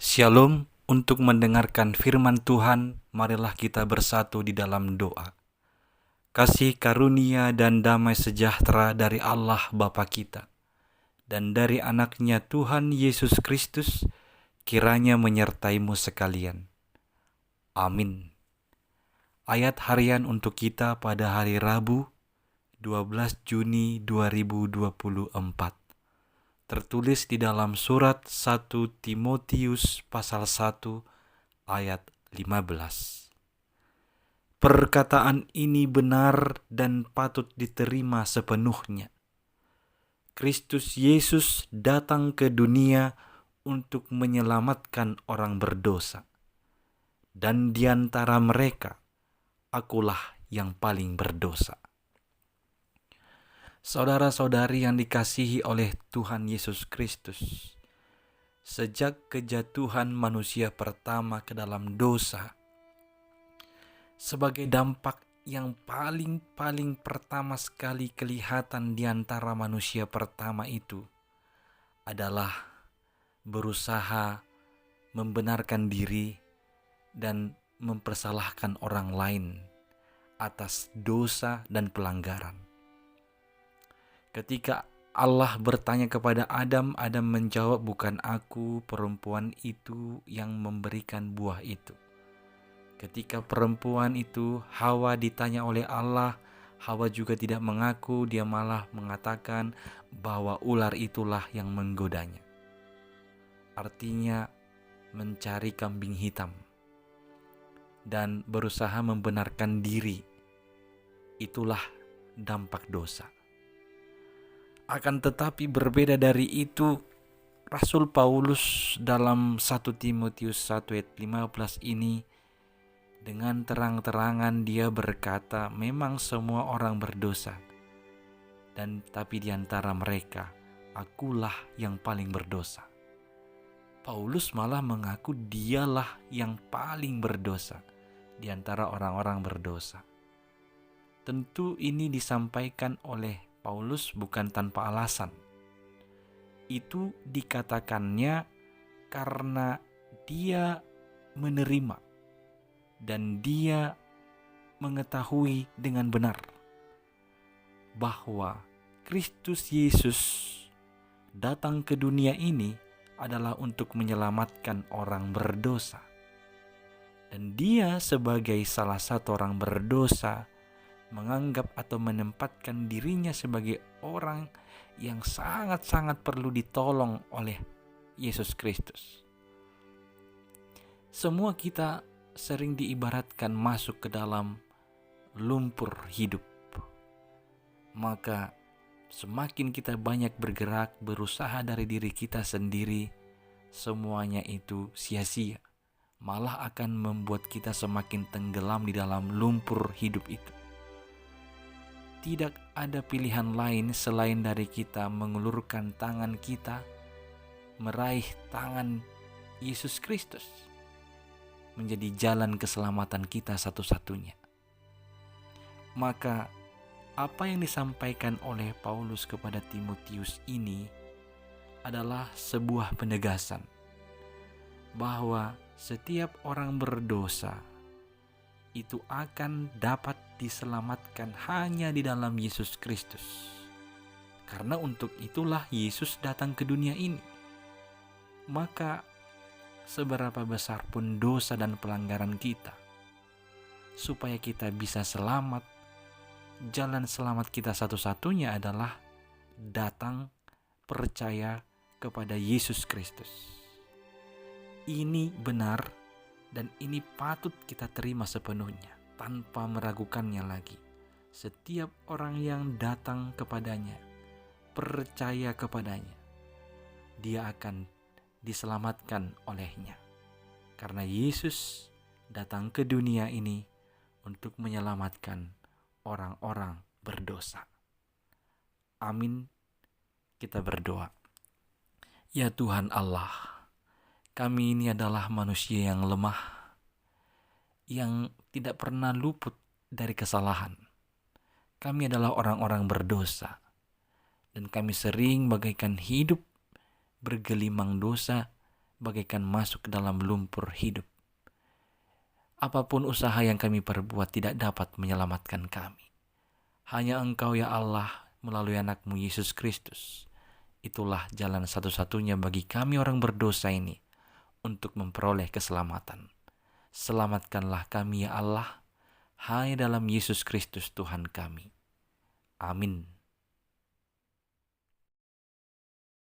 Shalom. Untuk mendengarkan firman Tuhan, marilah kita bersatu di dalam doa. Kasih karunia dan damai sejahtera dari Allah Bapa kita dan dari anaknya Tuhan Yesus Kristus kiranya menyertaimu sekalian. Amin. Ayat harian untuk kita pada hari Rabu 12 Juni 2024 tertulis di dalam surat 1 Timotius pasal 1 ayat 15. Perkataan ini benar dan patut diterima sepenuhnya. Kristus Yesus datang ke dunia untuk menyelamatkan orang berdosa. Dan di antara mereka, akulah yang paling berdosa. Saudara-saudari yang dikasihi oleh Tuhan Yesus Kristus, sejak kejatuhan manusia pertama ke dalam dosa, sebagai dampak yang paling pertama sekali kelihatan di antara manusia pertama itu adalah berusaha membenarkan diri dan mempersalahkan orang lain atas dosa dan pelanggaran. Ketika Allah bertanya kepada Adam, Adam menjawab, "Bukan aku, perempuan itu yang memberikan buah itu." Ketika perempuan itu, Hawa, ditanya oleh Allah, Hawa juga tidak mengaku, dia malah mengatakan bahwa ular itulah yang menggodanya. Artinya mencari kambing hitam dan berusaha membenarkan diri. Itulah dampak dosa. Akan tetapi berbeda dari itu, Rasul Paulus dalam 1 Timotius 1 ayat 15 ini dengan terang-terangan dia berkata, memang semua orang berdosa, dan tapi di antara mereka akulah yang paling berdosa. Paulus malah mengaku dialah yang paling berdosa di antara orang-orang berdosa. Tentu ini disampaikan oleh Paulus bukan tanpa alasan. Itu dikatakannya karena dia menerima dan dia mengetahui dengan benar bahwa Kristus Yesus datang ke dunia ini adalah untuk menyelamatkan orang berdosa. Dan dia sebagai salah satu orang berdosa menganggap atau menempatkan dirinya sebagai orang yang sangat-sangat perlu ditolong oleh Yesus Kristus. Semua kita sering diibaratkan masuk ke dalam lumpur hidup. Maka semakin kita banyak bergerak, berusaha dari diri kita sendiri, semuanya itu sia-sia. Malah akan membuat kita semakin tenggelam di dalam lumpur hidup itu. Tidak ada pilihan lain selain dari kita mengulurkan tangan kita, meraih tangan Yesus Kristus, menjadi jalan keselamatan kita satu-satunya. Maka apa yang disampaikan oleh Paulus kepada Timotius ini adalah sebuah penegasan bahwa setiap orang berdosa itu akan dapat diselamatkan hanya di dalam Yesus Kristus. Karena untuk itulah Yesus datang ke dunia ini. Maka seberapa besar pun dosa dan pelanggaran kita, supaya kita bisa selamat, jalan selamat kita satu-satunya adalah datang percaya kepada Yesus Kristus. Ini benar dan ini patut kita terima sepenuhnya tanpa meragukannya lagi. Setiap orang yang datang kepadanya, percaya kepadanya, dia akan diselamatkan olehnya. Karena Yesus datang ke dunia ini untuk menyelamatkan orang-orang berdosa. Amin. Kita berdoa. Ya Tuhan Allah, kami ini adalah manusia yang lemah, yang tidak pernah luput dari kesalahan. Kami adalah orang-orang berdosa, dan kami sering bagaikan hidup bergelimang dosa bagaikan masuk ke dalam lumpur hidup. Apapun usaha yang kami perbuat tidak dapat menyelamatkan kami. Hanya Engkau ya Allah melalui anak-Mu Yesus Kristus. Itulah jalan satu-satunya bagi kami orang berdosa ini untuk memperoleh keselamatan. Selamatkanlah kami ya Allah, hanya dalam Yesus Kristus Tuhan kami. Amin.